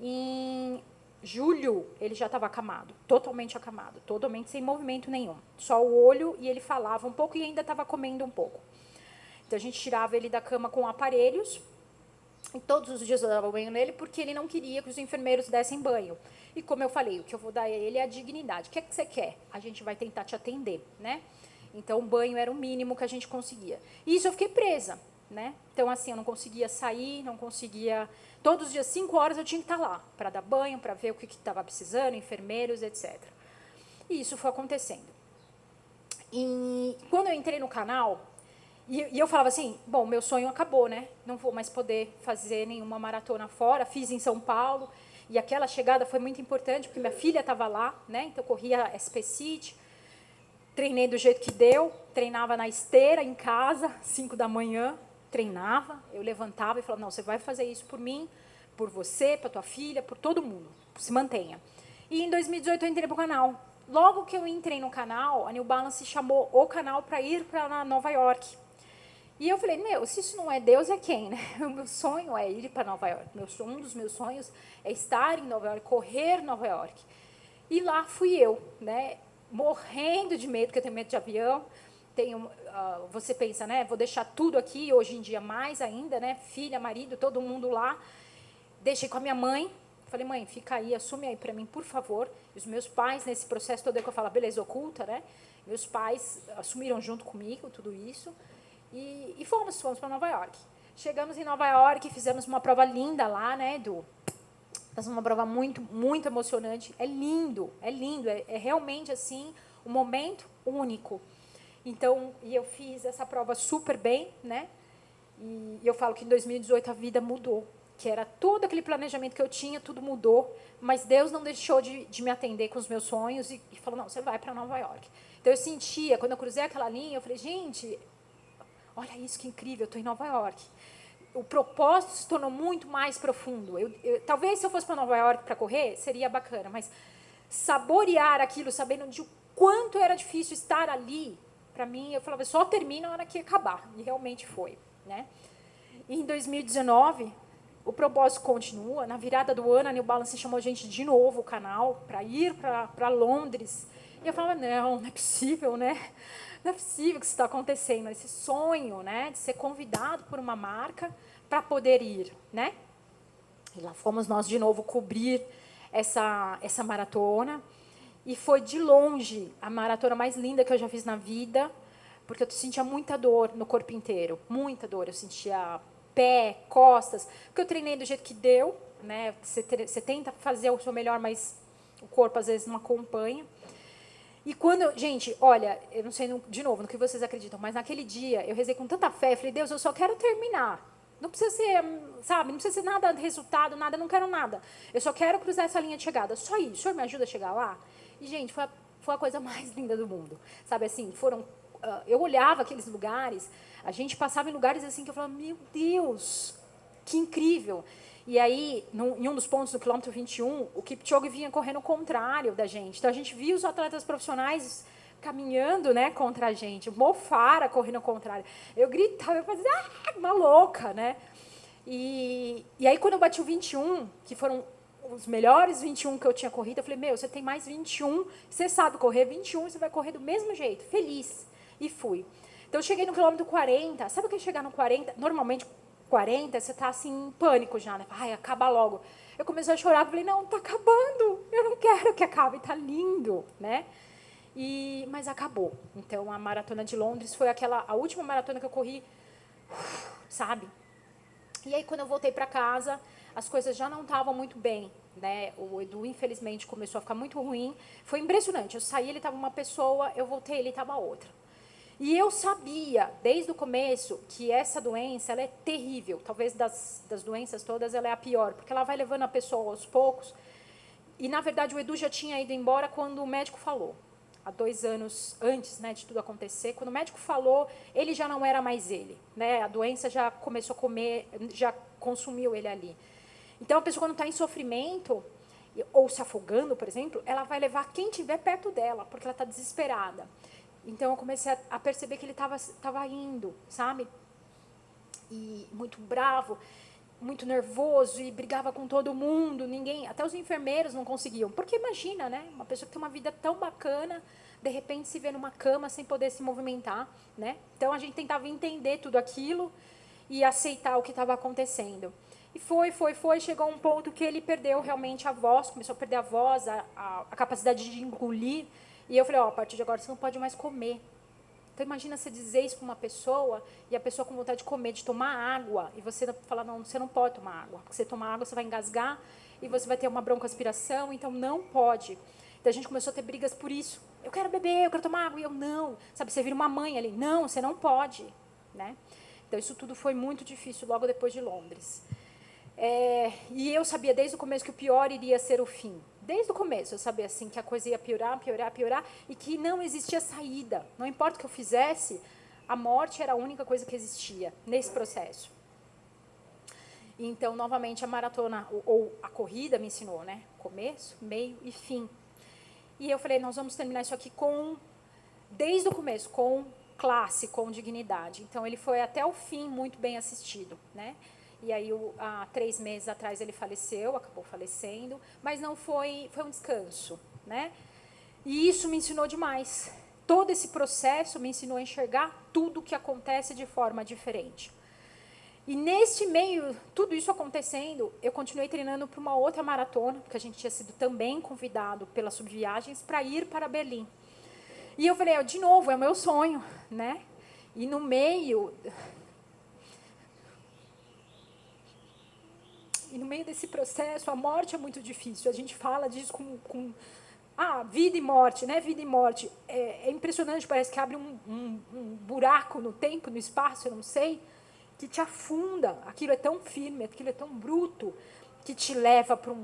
Speaker 1: Em julho, ele já estava acamado, totalmente sem movimento nenhum. Só o olho, e ele falava um pouco e ainda estava comendo um pouco. Então, a gente tirava ele da cama com aparelhos, e todos os dias eu dava banho nele, porque ele não queria que os enfermeiros dessem banho. E como eu falei, o que eu vou dar a ele é a dignidade. O que é que você quer? A gente vai tentar te atender, né? Então, o banho era o mínimo que a gente conseguia. E isso eu fiquei presa, né? Então, assim, eu não conseguia sair, não conseguia... Todos os dias, 5 horas, eu tinha que estar lá, para dar banho, para ver o que estava precisando, enfermeiros, etc. E isso foi acontecendo. E quando eu entrei no canal... E eu falava assim, bom, meu sonho acabou, né? Não vou mais poder fazer nenhuma maratona fora. Fiz em São Paulo, e aquela chegada foi muito importante, porque minha filha estava lá, né? Então, eu corria SP City, treinei do jeito que deu, treinava na esteira, em casa, 5 da manhã, treinava, eu levantava e falava, não, você vai fazer isso por mim, por você, para tua filha, por todo mundo, se mantenha. E em 2018 eu entrei para o canal. Logo que eu entrei no canal, a New Balance chamou o canal para ir para Nova York. E eu falei, se isso não é Deus, é quem, né? O meu sonho é ir para Nova York. Um dos meus sonhos é estar em Nova York, correr Nova York. E lá fui eu, né? Morrendo de medo, porque eu tenho medo de avião. Você pensa, né? Vou deixar tudo aqui, hoje em dia mais ainda, né? Filha, marido, todo mundo lá. Deixei com a minha mãe. Falei, mãe, fica aí, assume aí para mim, por favor. E os meus pais, nesse processo todo que eu falo, beleza oculta, né? Meus pais assumiram junto comigo tudo isso. E fomos para Nova York. Chegamos em Nova York, fizemos uma prova linda lá, né, Edu? Fizemos uma prova muito, muito emocionante. É lindo, é realmente, assim, um momento único. Então, e eu fiz essa prova super bem, né? E eu falo que em 2018 a vida mudou, que era todo aquele planejamento que eu tinha, tudo mudou, mas Deus não deixou de me atender com os meus sonhos e falou, não, você vai para Nova York. Então, eu sentia, quando eu cruzei aquela linha, eu falei, gente... Olha isso, que incrível, eu estou em Nova York. O propósito se tornou muito mais profundo. Talvez, se eu fosse para Nova York para correr, seria bacana, mas saborear aquilo, sabendo de o quanto era difícil estar ali, para mim, eu falava, só termina na hora que acabar. E realmente foi, né? E em 2019, o propósito continua. Na virada do ano, a New Balance chamou a gente de novo, o canal, para ir para Londres. E eu falava, não é possível, né? Não é possível que isso está acontecendo, esse sonho, né, de ser convidado por uma marca para poder ir, né? E lá fomos nós de novo cobrir essa maratona, e foi de longe a maratona mais linda que eu já fiz na vida, porque eu sentia muita dor no corpo inteiro, muita dor. Eu sentia pé, costas, porque eu treinei do jeito que deu, né? Você tenta fazer o seu melhor, mas o corpo às vezes não acompanha. E quando, gente, olha, eu não sei, de novo, no que vocês acreditam, mas naquele dia eu rezei com tanta fé, falei, Deus, eu só quero terminar. Não precisa ser, sabe, não precisa ser nada de resultado, nada, não quero nada. Eu só quero cruzar essa linha de chegada. Só isso, o Senhor me ajuda a chegar lá? E, gente, foi a coisa mais linda do mundo. Sabe, assim, eu olhava aqueles lugares, a gente passava em lugares assim que eu falava, meu Deus, que incrível. E aí, em um dos pontos, no quilômetro 21, o Kipchoge vinha correndo ao contrário da gente. Então, a gente via os atletas profissionais caminhando, né, contra a gente. O Mo Farah correndo ao contrário. Eu gritava, eu fazia, uma louca, né? E aí, quando eu bati o 21, que foram os melhores 21 que eu tinha corrido, eu falei, meu, você tem mais 21, você sabe correr 21, você vai correr do mesmo jeito, feliz. E fui. Então, eu cheguei no quilômetro 40. Sabe o que é chegar no 40? Normalmente, 40, você está assim, em pânico já, né? Ai, acaba logo. Eu comecei a chorar, falei, não, está acabando. Eu não quero que acabe, está lindo, né? Mas acabou. Então, a Maratona de Londres foi a última maratona que eu corri, sabe? E aí, quando eu voltei para casa, as coisas já não estavam muito bem, né? O Edu, infelizmente, começou a ficar muito ruim. Foi impressionante. Eu saí, ele estava uma pessoa, eu voltei, ele estava outra. E eu sabia, desde o começo, que essa doença ela é terrível. Talvez das doenças todas, ela é a pior, porque ela vai levando a pessoa aos poucos. E, na verdade, o Edu já tinha ido embora quando o médico falou. Há 2 anos antes, né, de tudo acontecer. Quando o médico falou, ele já não era mais ele. Né? A doença já começou a comer, já consumiu ele ali. Então, a pessoa, quando está em sofrimento, ou se afogando, por exemplo, ela vai levar quem estiver perto dela, porque ela está desesperada. Então, eu comecei a perceber que ele estava indo, sabe? E muito bravo, muito nervoso, e brigava com todo mundo, ninguém, até os enfermeiros não conseguiam. Porque imagina, né? Uma pessoa que tem uma vida tão bacana, de repente se vê numa cama sem poder se movimentar, né? Então, a gente tentava entender tudo aquilo e aceitar o que estava acontecendo. E foi, chegou um ponto que ele perdeu realmente a voz, começou a perder a voz, a capacidade de engolir. E eu falei, a partir de agora você não pode mais comer. Então, imagina você dizer isso para uma pessoa e a pessoa com vontade de comer, de tomar água, e você falar, não, você não pode tomar água. Porque você tomar água, você vai engasgar e você vai ter uma broncoaspiração, então não pode. Então, a gente começou a ter brigas por isso. Eu quero beber, eu quero tomar água, e eu não. Sabe, você vira uma mãe ali, não, você não pode. Né? Então, isso tudo foi muito difícil logo depois de Londres. E eu sabia desde o começo que o pior iria ser o fim. Desde o começo eu sabia assim que a coisa ia piorar, e que não existia saída. Não importa o que eu fizesse, a morte era a única coisa que existia nesse processo. Então, novamente, a maratona, ou a corrida me ensinou, né? Começo, meio e fim. E eu falei, nós vamos terminar isso aqui desde o começo, com classe, com dignidade. Então, ele foi até o fim muito bem assistido, né? E aí, há 3 meses atrás, ele faleceu, acabou falecendo, mas não foi um descanso, né? E isso me ensinou demais. Todo esse processo me ensinou a enxergar tudo o que acontece de forma diferente. E nesse meio, tudo isso acontecendo, eu continuei treinando para uma outra maratona, porque a gente tinha sido também convidado pelas Subviagens para ir para Berlim. E eu falei, de novo, é o meu sonho, né? E no meio desse processo, a morte é muito difícil. A gente fala disso com vida e morte, né? Vida e morte. É impressionante, parece que abre um buraco no tempo, no espaço, eu não sei, que te afunda. Aquilo é tão firme, aquilo é tão bruto, que te leva para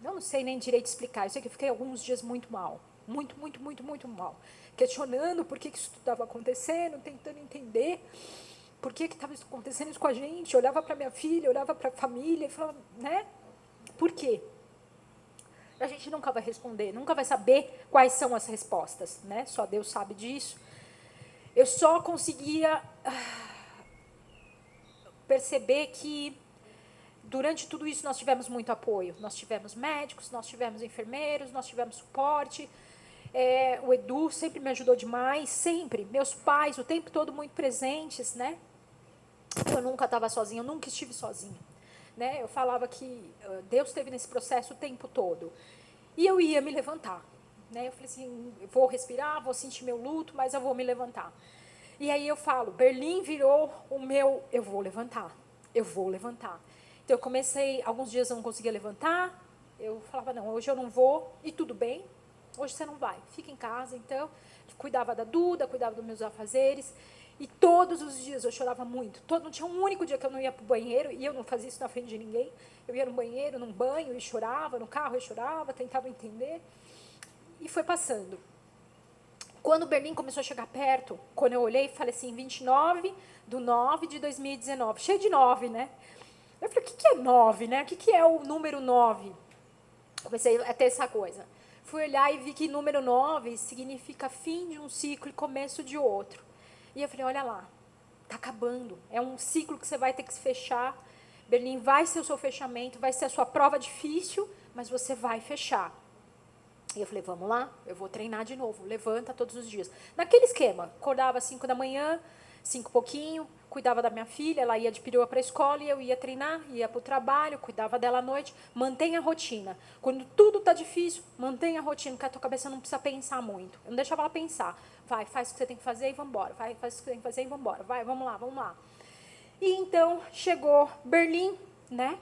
Speaker 1: eu não sei nem direito explicar. Eu sei que eu fiquei alguns dias muito mal. Muito, muito, muito, muito mal. Questionando por que isso estava acontecendo, tentando entender por que estava acontecendo isso com a gente. Eu olhava para minha filha, olhava para a família e falava, né? Por quê? A gente nunca vai responder, nunca vai saber quais são as respostas, né? Só Deus sabe disso. Eu só conseguia perceber que durante tudo isso nós tivemos muito apoio. Nós tivemos médicos, nós tivemos enfermeiros, nós tivemos suporte. O Edu sempre me ajudou demais, sempre. Meus pais, o tempo todo muito presentes, né? Eu nunca estava sozinha, eu nunca estive sozinha. Né? Eu falava que Deus esteve nesse processo o tempo todo. E eu ia me levantar. Né? Eu falei assim, eu vou respirar, vou sentir meu luto, mas eu vou me levantar. E aí eu falo, Berlim virou o meu, eu vou levantar. Então eu comecei, alguns dias eu não conseguia levantar, eu falava, não, hoje eu não vou, e tudo bem, hoje você não vai, fica em casa. Então, cuidava da Duda, cuidava dos meus afazeres. E todos os dias eu chorava muito. Não tinha um único dia que eu não ia para o banheiro, e eu não fazia isso na frente de ninguém. Eu ia no banheiro, num banho, e chorava, no carro eu chorava, tentava entender. E foi passando. Quando Berlim começou a chegar perto, quando eu olhei, falei assim, 29/9/2019, cheio de 9, né? Eu falei, o que é 9, né? O que é o número 9? Comecei a ter essa coisa. Fui olhar e vi que número 9 significa fim de um ciclo e começo de outro. E eu falei, olha lá, está acabando. É um ciclo que você vai ter que se fechar. Berlim vai ser o seu fechamento, vai ser a sua prova difícil, mas você vai fechar. E eu falei, vamos lá, eu vou treinar de novo. Levanta todos os dias. Naquele esquema, acordava às 5 da manhã, 5 e pouquinho, cuidava da minha filha, ela ia de perua para a escola e eu ia treinar, ia para o trabalho, cuidava dela à noite. Mantenha a rotina. Quando tudo está difícil, mantenha a rotina, porque a tua cabeça não precisa pensar muito. Eu não deixava ela pensar. Vai, faz o que você tem que fazer e vamos embora. Vai, faz o que você tem que fazer e vamos embora. Vai, vamos lá, vamos lá. E então chegou Berlim, né?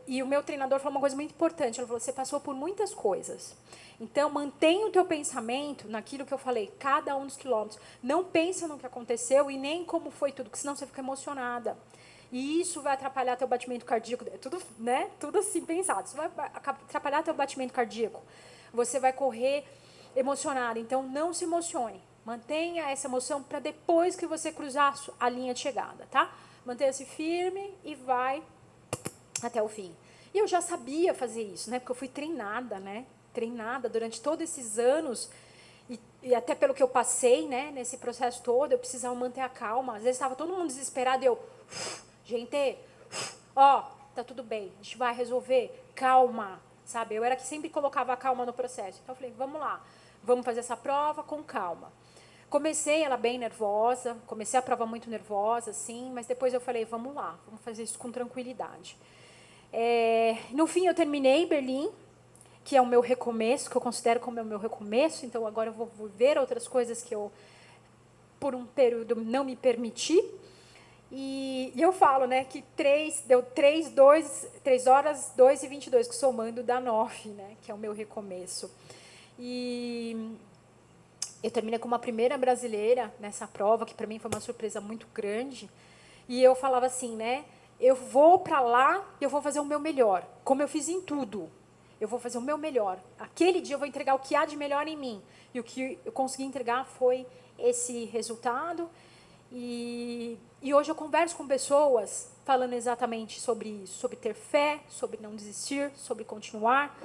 Speaker 1: E o meu treinador falou uma coisa muito importante. Ele falou, você passou por muitas coisas. Então, mantenha o teu pensamento naquilo que eu falei, cada um dos quilômetros. Não pensa no que aconteceu e nem como foi tudo, porque senão você fica emocionada. E isso vai atrapalhar teu batimento cardíaco. Tudo, né? Tudo assim pensado. Isso vai atrapalhar teu batimento cardíaco. Você vai correr emocionada. Então, não se emocione. Mantenha essa emoção para depois que você cruzar a linha de chegada, tá? Mantenha-se firme e vai até o fim. E eu já sabia fazer isso, né? Porque eu fui treinada, né? Treinada durante todos esses anos e até pelo que eu passei, né? Nesse processo todo, eu precisava manter a calma. Às vezes estava todo mundo desesperado e eu, gente, ó, tá tudo bem, a gente vai resolver, calma, sabe? Eu era que sempre colocava a calma no processo. Então eu falei, vamos lá, vamos fazer essa prova com calma. Comecei ela bem nervosa, comecei a prova muito nervosa, assim, mas depois eu falei, vamos lá, vamos fazer isso com tranquilidade. No fim, eu terminei Berlim, que é o meu recomeço, que eu considero como é o meu recomeço, então agora eu vou ver outras coisas que eu, por um período, não me permiti. E eu falo, né, que deu 3 horas, 2:22, que somando dá 9, né, que é o meu recomeço. E eu terminei como a primeira brasileira nessa prova, que para mim foi uma surpresa muito grande. E eu falava assim, né, eu vou para lá e eu vou fazer o meu melhor, como eu fiz em tudo. Eu vou fazer o meu melhor. Aquele dia eu vou entregar o que há de melhor em mim. E o que eu consegui entregar foi esse resultado. E hoje eu converso com pessoas falando exatamente sobre isso, sobre ter fé, sobre não desistir, sobre continuar.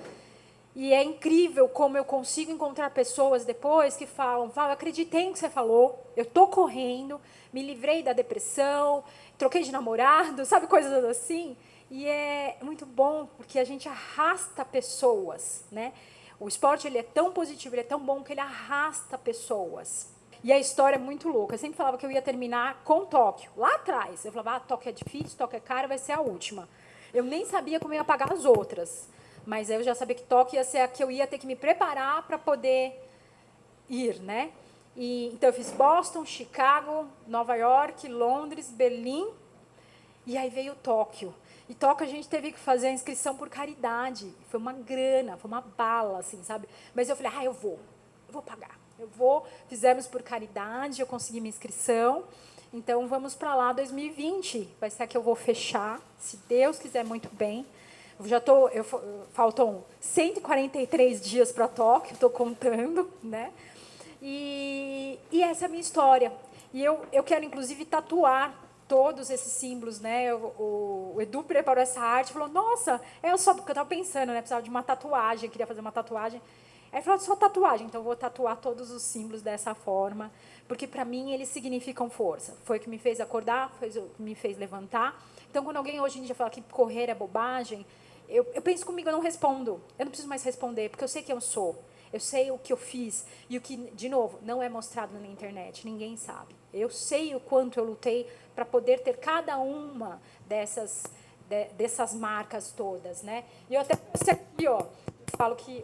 Speaker 1: E é incrível como eu consigo encontrar pessoas depois que falam, eu acreditei no que você falou, eu estou correndo, me livrei da depressão, troquei de namorado, sabe, coisas assim. E é muito bom, porque a gente arrasta pessoas, né? O esporte ele é tão positivo, ele é tão bom que ele arrasta pessoas. E a história é muito louca. Eu sempre falava que eu ia terminar com Tóquio. Lá atrás, eu falava, Tóquio é difícil, Tóquio é caro, vai ser a última. Eu nem sabia como eu ia pagar as outras. Mas eu já sabia que Tóquio ia ser a que eu ia ter que me preparar para poder ir, né? Então, eu fiz Boston, Chicago, Nova York, Londres, Berlim, e aí veio Tóquio. E Tóquio a gente teve que fazer a inscrição por caridade. Foi uma grana, foi uma bala, assim, sabe? Mas eu falei, eu vou pagar. Fizemos por caridade, eu consegui minha inscrição. Então, vamos para lá 2020. Vai ser a que eu vou fechar, se Deus quiser muito bem. Faltam 143 dias para Tóquio, estou contando, né? E essa é a minha história. E eu quero, inclusive, tatuar todos esses símbolos, né? O Edu preparou essa arte e falou, nossa, porque eu estava pensando, né? Precisava de uma tatuagem, queria fazer uma tatuagem. Aí ele falou, só tatuagem, então eu vou tatuar todos os símbolos dessa forma, porque para mim eles significam força. Foi o que me fez acordar, foi o que me fez levantar. Então, quando alguém hoje em dia fala que correr é bobagem, eu penso comigo, eu não respondo. Eu não preciso mais responder, porque eu sei quem eu sou. Eu sei o que eu fiz. E o que, de novo, não é mostrado na internet. Ninguém sabe. Eu sei o quanto eu lutei para poder ter cada uma dessas marcas todas, né? E eu até aqui, ó, falo que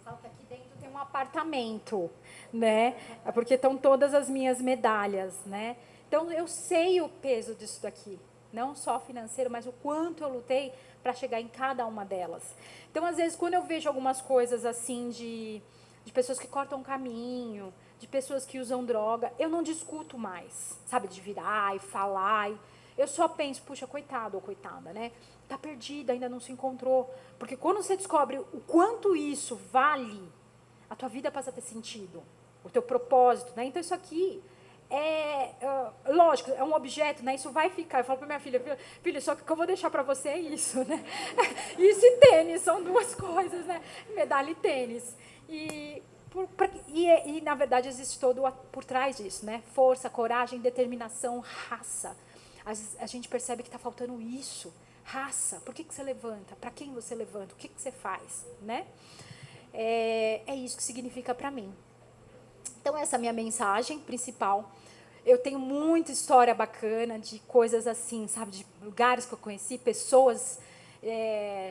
Speaker 1: aqui dentro tem um apartamento, né? Porque estão todas as minhas medalhas, né? Então eu sei o peso disso daqui. Não só financeiro, mas o quanto eu lutei para chegar em cada uma delas. Então, às vezes, quando eu vejo algumas coisas assim de pessoas que cortam caminho, de pessoas que usam droga, eu não discuto mais, sabe, de virar e falar. Eu só penso, puxa, coitado ou coitada, né? Tá perdida, ainda não se encontrou. Porque quando você descobre o quanto isso vale, a tua vida passa a ter sentido, o teu propósito, né? Então, isso aqui lógico, é um objeto, né? Isso vai ficar. Eu falo para minha filha, só que o que eu vou deixar para você é isso, né? Isso e tênis, são duas coisas, né? Medalha e tênis. E, na verdade, existe todo por trás disso, né? Força, coragem, determinação, raça. A gente percebe que está faltando isso. Raça. Por que você levanta? Para quem você levanta? O que você faz, né? É isso que significa para mim. Então, essa é a minha mensagem principal. Eu tenho muita história bacana de coisas assim, sabe? De lugares que eu conheci, pessoas.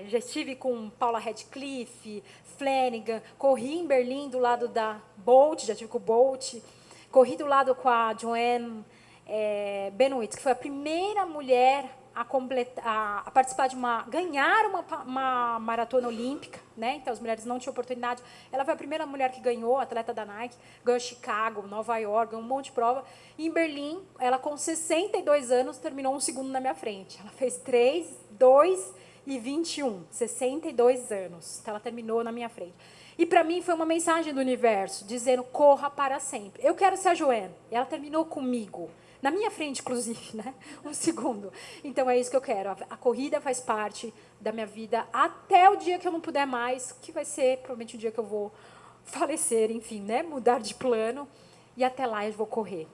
Speaker 1: Já estive com Paula Radcliffe, Flanagan, corri em Berlim do lado da Bolt, já estive com o Bolt, corri do lado com a Joanne Benoit, que foi a primeira mulher a participar ganhar uma maratona olímpica, né? Então as mulheres não tinham oportunidade. Ela foi a primeira mulher que ganhou, atleta da Nike, ganhou Chicago, Nova York, ganhou um monte de prova. E em Berlim, ela com 62 anos terminou um segundo na minha frente. Ela fez 3, 2 e 21, 62 anos. Então ela terminou na minha frente. E para mim foi uma mensagem do universo dizendo: corra para sempre. Eu quero ser a Joanne. E ela terminou comigo. Na minha frente, inclusive, né? Um segundo. Então, é isso que eu quero. A corrida faz parte da minha vida até o dia que eu não puder mais, que vai ser provavelmente o dia que eu vou falecer, enfim, né? Mudar de plano. E até lá eu vou correr.